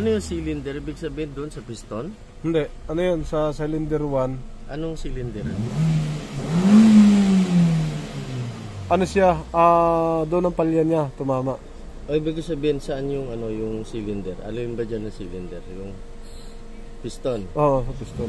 Ano yung cylinder? Ibig sabihin doon sa piston? Hindi. Ano yun? Sa cylinder 1. Anong cylinder? Ano siya? Doon ang palya niya. Tumama. O ibig sabihin saan yung ano yung cylinder? Alin ba dyan ang cylinder? Yung piston? Oo, sa piston.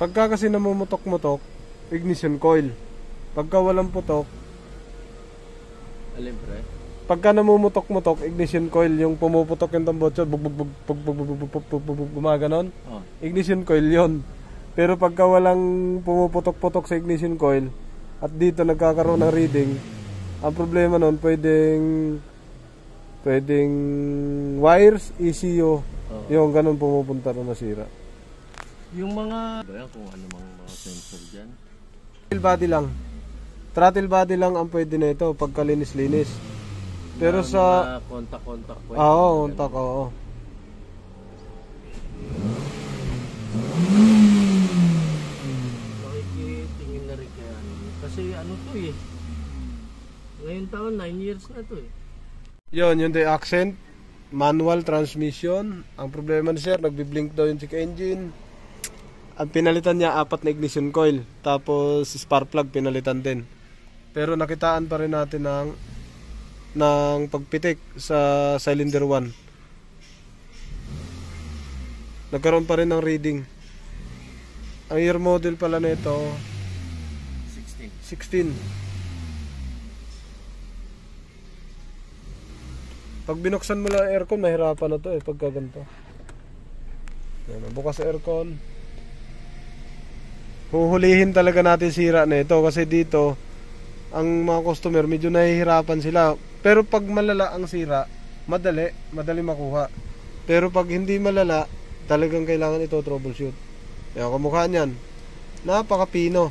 Pagka kasi namumutok-mutok, ignition coil. Pagka walang putok, Alin pre? pagka namumutok-mutok, ignition coil, yung pumuputok yung tambotso, gumaganon. Oh. Ignition coil yon. Pero pagka walang pumuputok-putok sa ignition coil, at dito nagkakaroon ng reading, ang problema nun, pwedeng wires, ECU, yung ganun pumupunta na nasira. Yung mga kung ano mga sensor dyan. Throttle body lang. Throttle body lang ang pwede na ito pagkalinis-linis. Pero sa kontak-kontak po. Oo, kontak, oo. Makikitingin na rin kaya kasi ano to eh. Ngayon taon 9 years na to eh. Yun the accent, manual transmission. Ang problema ni sir, nagbi-blink daw yung check engine. Ang pinalitan niya 4 na ignition coil, tapos spark plug pinalitan din. Pero nakitaan pa rin natin ng pagpitik sa cylinder 1. Nagkaroon pa rin ng reading. Ang year model pala nito 16. Pag binuksan mo lang aircon, mahirapan na to eh pagka ganito. Yan, bukas aircon. Huhulihin talaga natin sira na ito kasi dito ang mga customer medyo nahihirapan sila. Pero pag malala ang sira, madali makuha. Pero pag hindi malala, talagang kailangan ito troubleshoot. Yan, kamukha niyan. Napakapino.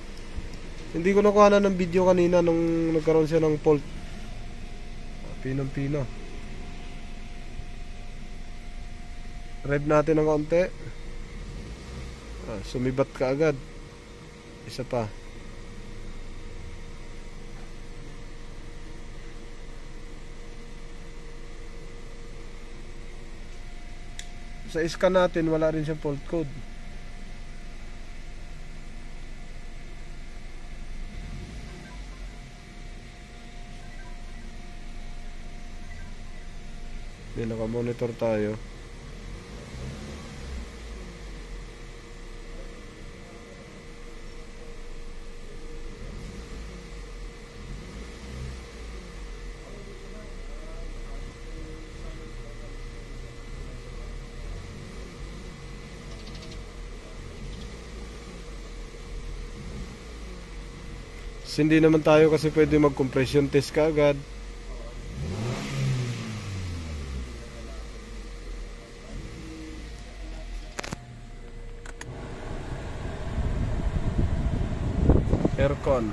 Hindi ko nakuha ng video kanina nung nagkaroon siya ng fault. Pinong-pino. Rev natin ng konti. Sumibat ka agad. Isa pa. Sa scan natin, wala rin siyang fault code. Hindi, naka-monitor tayo. Hindi naman tayo kasi pwede mag-compression test ka agad. Aircon.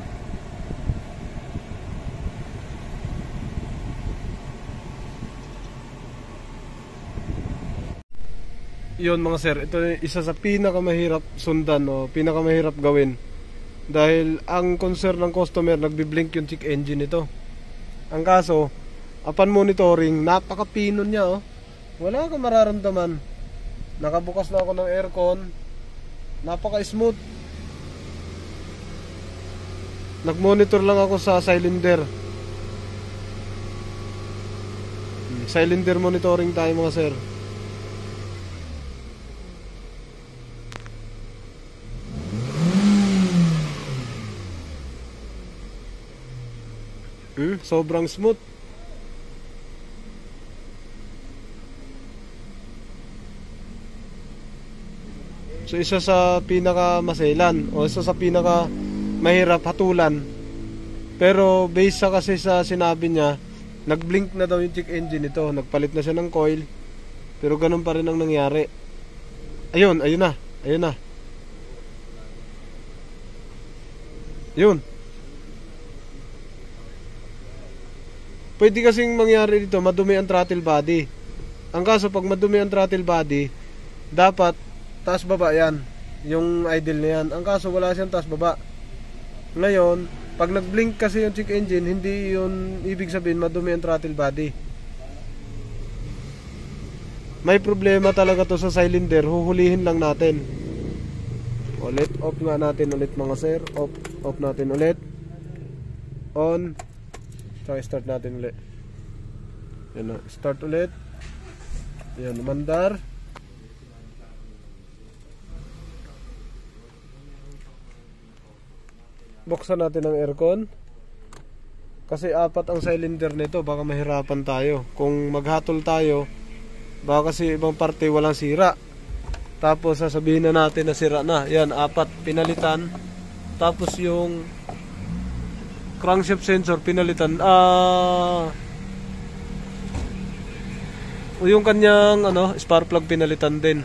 Yun mga sir, ito isa sa pinakamahirap sundan o pinakamahirap gawin. Dahil ang concern ng customer, nagbi-blink yung check engine nito. Ang kaso, upon monitoring, napaka-pino niya oh. Wala kang mararamdaman. Nakabukas na ako ng aircon. Napaka-smooth. Nag-monitor lang ako sa cylinder. Cylinder monitoring tayo mga sir. Sobrang smooth. So isa sa pinaka-maselan o isa sa pinaka-mahirap hatulan. Pero base sa kasi sa sinabi niya, nag-blink na daw yung check engine nito. Nagpalit na siya ng coil. Pero ganun pa rin ang nangyari. Ayun na. Ayun na. Yun. Pwede kasing mangyari dito, madumi ang throttle body. Ang kaso, pag madumi ang throttle body, dapat taas baba yan. Yung idle na yan. Ang kaso, wala siyang taas baba. Ngayon, pag nag-blink kasi yung check engine, hindi yun ibig sabihin madumi ang throttle body. May problema talaga to sa cylinder. Huhulihin lang natin. Ulit, off nga natin ulit mga sir. Off natin ulit. On. Tsaka start natin ulit. Yan na, start ulit. Yan, mandar. Buksan natin ang aircon. Kasi 4 ang cylinder nito, baka mahirapan tayo. Kung maghatol tayo, baka kasi ibang parte walang sira. Tapos sasabihin na natin na sira na. Yan, 4 pinalitan. Tapos yung crankshaft sensor pinalitan. Yung kanyang spark plug pinalitan din.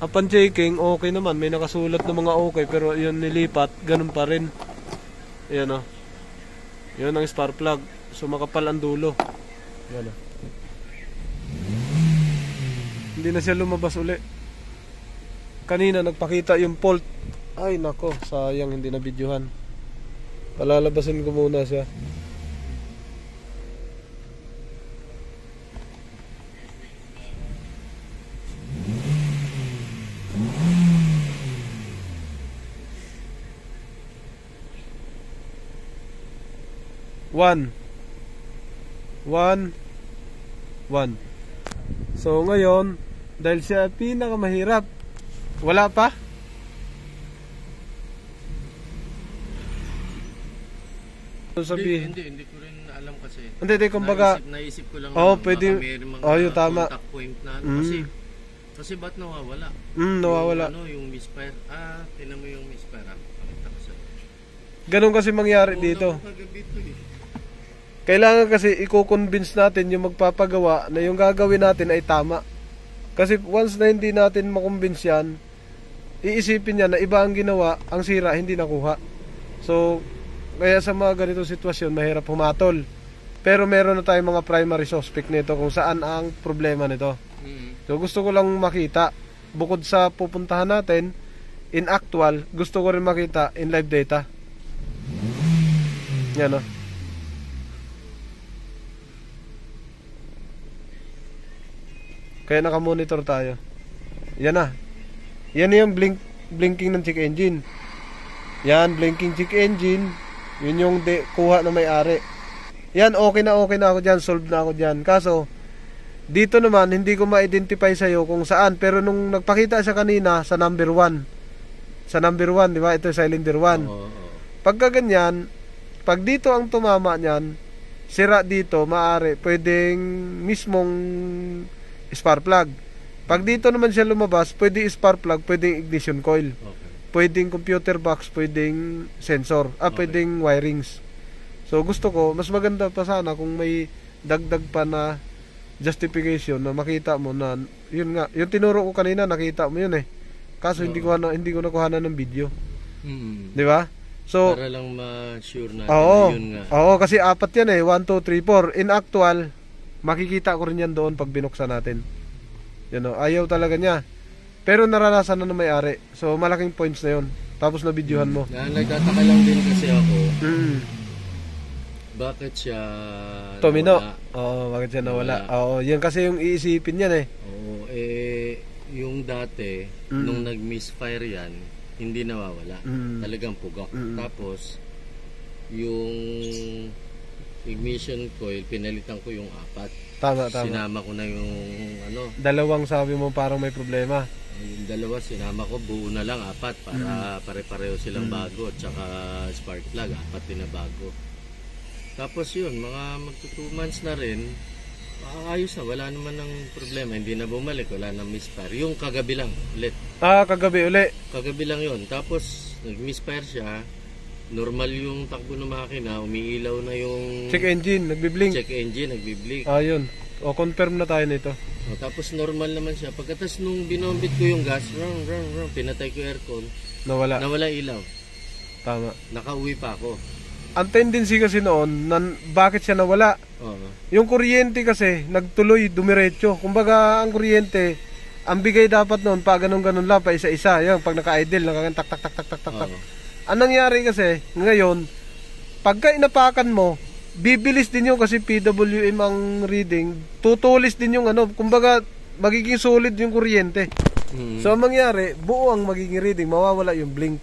Upon checking, okay naman. May nakasulat na mga okay, pero yun nilipat, ganun pa rin. Ayan yun ang spark plug. So makapal ang dulo. Ayan Hindi na siya lumabas uli. Kanina nagpakita yung fault. Ay nako, sayang hindi na videohan. Palalabasin ko muna siya. One. So ngayon, dahil siya pinakamahirap, wala pa. Hindi ko rin alam kasi. Hindi, kumbaga. Naisip ko lang. Pwede. Yung tama. Contact point na kasi ba't nawawala? Nawawala. Yung misfire. Tinan mo yung misfire. Pakita ko sa'yo. Ganun kasi mangyari dito. Kailangan kasi i-convince natin yung magpapagawa na yung gagawin natin ay tama. Kasi once na hindi natin makonvince yan, iisipin niya na iba ang ginawa, ang sira hindi nakuha. So, kaya sa mga ganitong sitwasyon, mahirap humatol. Pero meron na tayong mga primary suspect nito kung saan ang problema nito. So, gusto ko lang makita, bukod sa pupuntahan natin, in actual, gusto ko rin makita in live data. Yan Kaya naka-monitor tayo. Yan na. Yan yung blinking ng check engine. Yan, blinking check engine. Yun yung kuha na may-ari. Yan, okay na ako dyan. Solved na ako dyan. Kaso, dito naman, hindi ko ma-identify sa'yo kung saan. Pero nung nagpakita siya kanina sa number 1. Sa number 1, di ba? Ito cylinder 1. Pagka ganyan, pag dito ang tumama niyan, sira dito, maaari, pwedeng mismong spark plug. Pag dito naman siya lumabas, pwede spark plug, pwedeng ignition coil. Pwedeng computer box, pwedeng sensor, pwedeng wirings. So gusto ko, mas maganda pa sana kung may dagdag pa na justification na makita mo na, yun nga, yung tinuro ko kanina, nakita mo yun Kaso hindi ko nakuha ng video. Di ba? So, para lang ma-sure natin na yun nga. Oo, kasi 4 yan 1, 2, 3, 4. In actual, makikita ko rin yan doon pag binuksan natin. Ayaw talaga niya. Pero naranasan na may-ari. So malaking points na yun. Tapos na videohan mo. Nagtataka lang din kasi ako. Bakit siya Tomino? Bakit siya nawala? Yan kasi yung iisipin yan yung dati, nung nag-misfire yan, hindi nawawala. Talagang pugak. Tapos, yung ignition coil, pinalitan ko yung 4. Tama. Sinama ko na yung dalawang sabi mo parang may problema. Yung dalawa sinama ko, buo na lang 4 para pare-pareho silang bago. Tsaka spark plug, 4 din na bago. Tapos yun, mga magto 2 months na rin, ayos na, wala naman ng problema. Hindi na bumalik, wala nang misfire. Yung kagabi lang ulit. Kagabi ulit. Kagabi lang yun. Tapos nag-misfire siya. Normal yung takbo ng makina, umiilaw na yung check engine, nagbi-blink. Yun. Confirm na tayo nito. Tapos normal naman siya. Pagkatapos nung binombit ko yung gas, pinatay ko aircon, nawala ilaw. Tama. Nakauwi pa ako. ang tendency kasi noon, bakit siya nawala? Oo. Yung kuryente kasi, nagtuloy, dumiretso. Kumbaga, ang kuryente, ang bigay dapat noon, pa ganun-ganun lang, pa isa-isa. Yan, pag naka-idle, tak tak tak tak tak tak tak. Oo. Ang nangyari kasi, ngayon, pagka inapakan mo, bibilis din yung kasi PWM ang reading, tutulis din yung ano, kumbaga, magiging solid yung kuryente. So, ang mangyari, buo ang magiging reading, mawawala yung blink.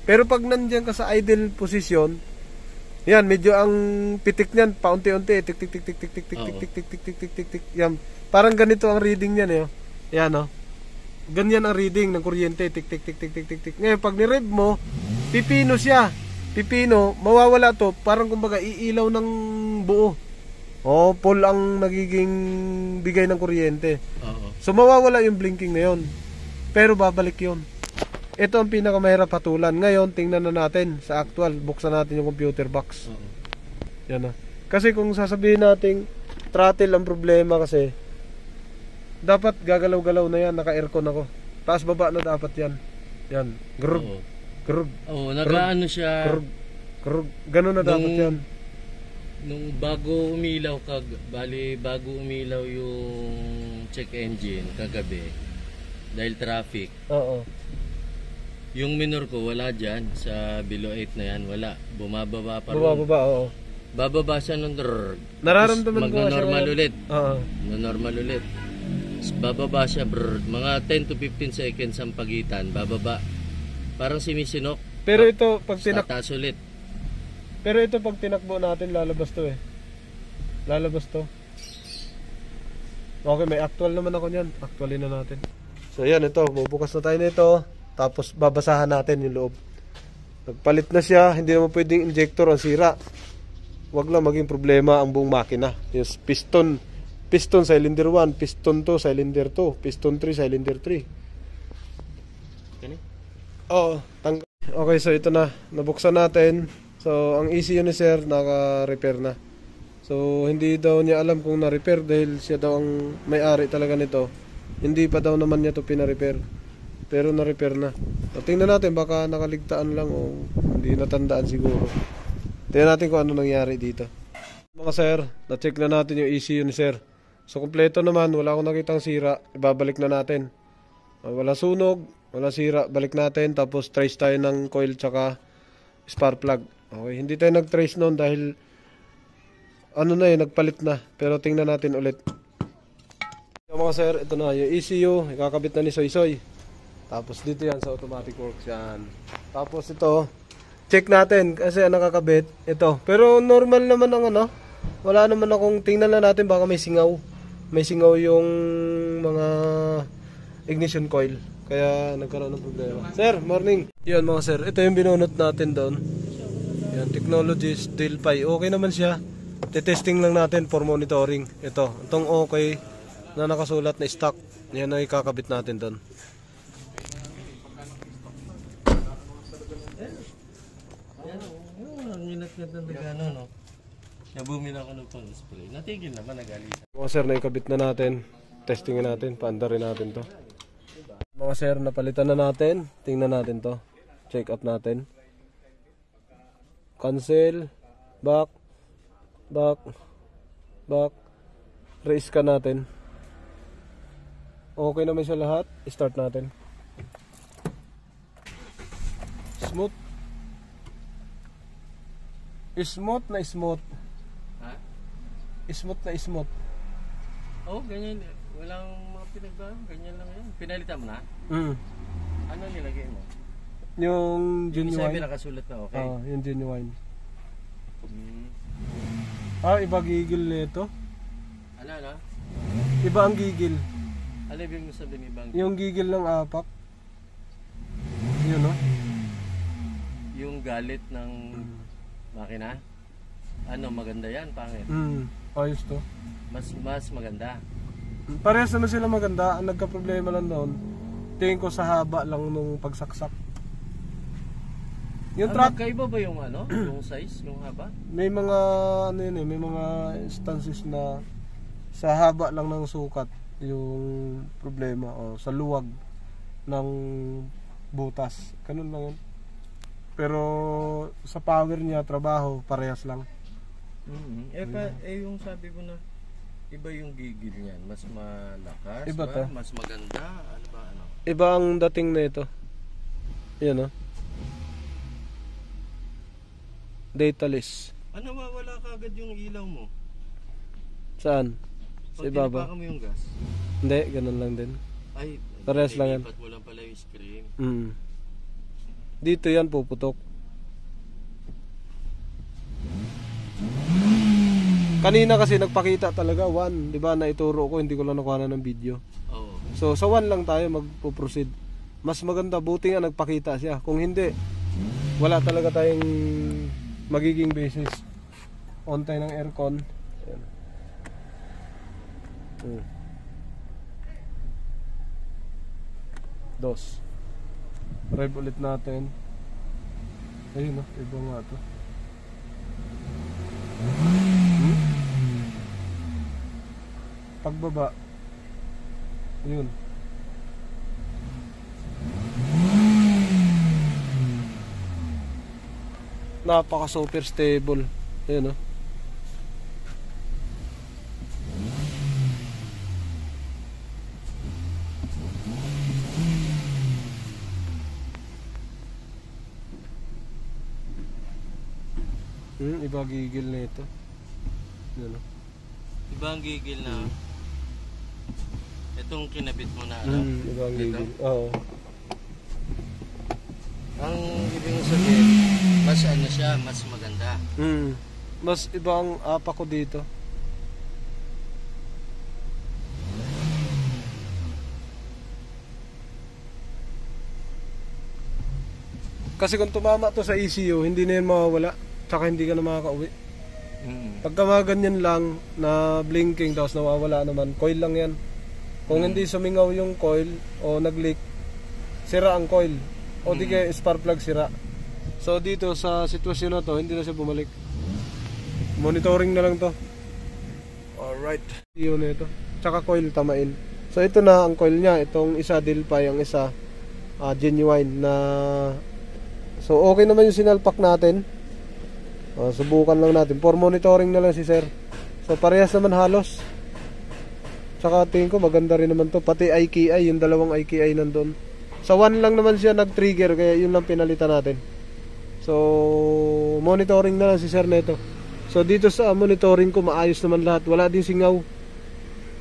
Pero pag nandiyan ka sa idle position, yan, medyo ang pitik niyan, paunti-unti, tik tik tik tik tik tik tik tik tik tik tik tik tik tik tik. Yan, parang ganito ang reading niyan eh. Yan oh. Ganyan ang reading ng kuryente, tik tik tik tik tik tik tik. Ngayon pag ni-rev mo, pipino siya. Pipino, mawawala to, parang kumbaga iilaw ng buo. Oh, full ang nagiging bigay ng kuryente. Oo. So mawawala yung blinking na yon. Pero babalik yon. Ito ang pinakamahirap hatulan. Ngayon, tingnan na natin sa actual. Buksan natin yung computer box. Oo. Yan na. Kasi kung sasabihin natin throttle ang problema kasi dapat gagalaw-galaw na yan. Naka-aircon ako. Taas baba na dapat yan. Yan. Grug. Oo. Grug. Oo, nagaano siya. Grug. Grug. Ganun na dapat yan. Nung bago umilaw bago umilaw yung check engine kagabi dahil traffic. Oo. Yung minor ko wala diyan sa below 8 na yan, wala. Bumababa pa rin. Bumababa, oo. Bababa siya nung Nararamdaman ko normal ulit. Oo. Normal ulit. Bababa siya mga 10 to 15 seconds ang pagitan, bababa. Parang simisinok. Pero ito pag tataas ulit. Pero ito pag tinakbo natin lalabas to eh. Lalabas to. Okay, may actual naman ako niyan. Actualin na natin. So yan, ito, bubukas na tayo nito. Tapos babasahan natin yung loob. Nagpalit na siya, hindi naman pwedeng injector ang sira. Wag lang maging problema ang buong makina. Yung piston cylinder 1, piston 2 cylinder 2, piston 3 cylinder 3. Kani? Oo, okay, so ito na, nabuksan natin. So ang ECU ni sir naka-repair na. So hindi daw niya alam kung na-repair dahil siya daw ang may-ari talaga nito. Hindi pa daw naman niya to pina-repair. Pero na-repair na. So, tingnan natin baka nakaligtaan lang o hindi natandaan siguro. Tingnan natin kung ano nangyari dito. Mga sir, na-check na natin yung ECU ni sir. So kompleto naman, wala akong nakitang sira. Ibabalik na natin. Wala sunog, wala sira, balik natin. Tapos trace tayo ng coil tsaka spark plug. Okay, hindi tayo nag-trace noon dahil ano na nagpalit na. Pero tingnan natin ulit. So, mga sir, ito na yung ECU, ikakabit na ni Soy Soy. Tapos dito yan sa automatic works yan. Tapos ito, check natin kasi ang nakakabit ito. Pero normal naman ang ano. Wala naman akong tingnan na natin baka may singaw. May singaw yung mga ignition coil. Kaya nagkaroon ng problema. Sir, morning. Yan mga sir, ito yung binunot natin doon. Yan, Technologies Delphi. Okay naman siya. Testing lang natin for monitoring. Ito, itong okay na nakasulat na stock. Yan ang ikakabit natin doon. No? Nabumin ako ng pang-spray. Natigil naman, nag-alisa. Mga sir, naikabit na natin. Testingin natin, paandarin natin to. Mga sir, napalitan na natin. Tingnan natin to. Check up natin. Cancel. Back. Back. Back. Re-scan natin. Okay naman siya lahat. Start natin. Smooth. Smooth na smooth. Ha? Smooth na smooth. Oo, ganyan. Walang mga pinagbago. Ganyan lang yan. Pinalitan mo na? Ano nilagay mo? Yung genuine. Yung nakasulat na okay? Oo, yung genuine. Ah, iba gigil nito. Ano? Iba ang gigil. Ano ibig mo sabihin ibang? Yung gigil ng apak. Yun, no? Yung galit ng makina? Ano, maganda yan, pangit? Ayos to. Mas maganda. Parehas naman sila maganda. Ang nagka-problema lang doon, tingin ko sa haba lang nung pagsaksak. Yung truck, kaiba ba yung ano? Yung size? Yung haba? may mga ano yun eh, may mga instances na sa haba lang ng sukat yung problema o sa luwag ng butas. Ganun lang yun. Pero sa power niya, trabaho, parehas lang. Yung sabi ko na iba yung gigil niyan, mas malakas, Iba ba? to. Mas maganda, ano ba ano? Iba ang dating na ito. Yan oh. Dataless. Ano mawala kagad yung ilaw mo? Saan? Sa Pag ibaba? tinapakan mo yung gas? Hindi, ganun lang din. Ay, Parehas lang yan. nilipat mo lang pala yung screen. Dito yan puputok. Kanina kasi nagpakita talaga 1, 'di ba? Na ituro ko, hindi ko lang nakuha ng video. Oo. So sa 1 lang tayo magpo-proceed. Mas maganda buti nga nagpakita siya. Kung hindi, wala talaga tayong magiging basis. On tayo ng aircon. Ayan. Dos. Rev ulit natin. Ayun iba nga to. Pagbaba. Ayun. Napaka super stable. Ayun iba gigil na ito. Ayun Iba ang gigil na itong kinabit mo na iba ang gigil. Oo. Ang ibig sabihin, mas ano siya, mas maganda. Mas iba ang apa ko dito. Kasi kung tumama to sa ECU, hindi na yan mawawala. Tsaka hindi ka na makakauwi. Pagka mga ganyan lang na blinking tapos nawawala naman, coil lang yan. Kung hindi sumingaw yung coil o nag-leak, sira ang coil. O di kaya spark plug sira. So dito sa sitwasyon na to, hindi na siya bumalik. Monitoring na lang to. Alright. Yun ito. Tsaka coil tamain. So ito na ang coil niya. Itong isa Dilpay, ang isa genuine na. So okay naman yung sinalpak natin. Subukan lang natin. For monitoring na lang si sir. So parehas naman halos. Tsaka tingin ko maganda rin naman to. Pati IKI, yung dalawang IKI nandun. Sa 1 lang naman siya nag-trigger. Kaya yun lang pinalitan natin. So monitoring na lang si sir neto. So dito sa monitoring ko maayos naman lahat. Wala din singaw.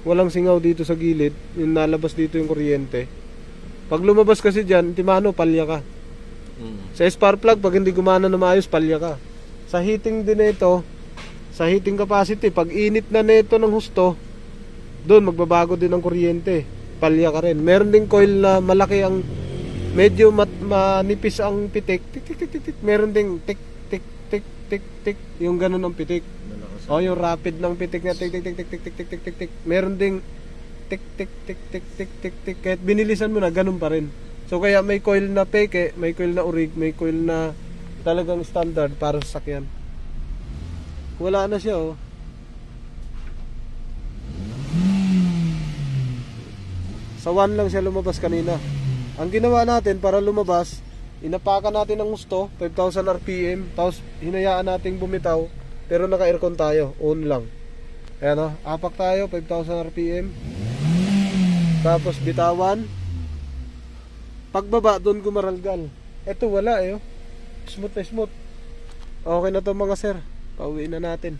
Walang singaw dito sa gilid. Yung nalabas dito yung kuryente. Pag lumabas kasi dyan, timano, palya ka. Sa spark plug, pag hindi gumana na maayos, palya ka. Sa heating din nito, sa heating capacity, pag init na nito ng husto, doon magbabago din ang kuryente. Palya ka rin. Meron ding coil na malaki ang medyo manipis ang pitik. Tik tik tik tik tik. Meron ding tik tik tik tik tik yung ganun ang pitik. O yung rapid ng pitik na tik tik tik tik tik tik tik tik tik tik. Meron ding tik tik tik tik tik tik tik. Kahit binilisan mo na ganun pa rin. So kaya may coil na peke, may coil na orig, may coil na talagang standard para sa sakyan. Wala na siya Sa 1 lang siya lumabas kanina. Ang ginawa natin para lumabas, inapakan natin ng gusto, 5,000 RPM, tapos hinayaan nating bumitaw, pero naka-aircon tayo, on lang. Ayan apak tayo, 5,000 RPM. Tapos bitawan. Pagbaba, doon gumaralgal. Eto wala Smooth na smooth. Okay na to mga sir. Pauwiin na natin.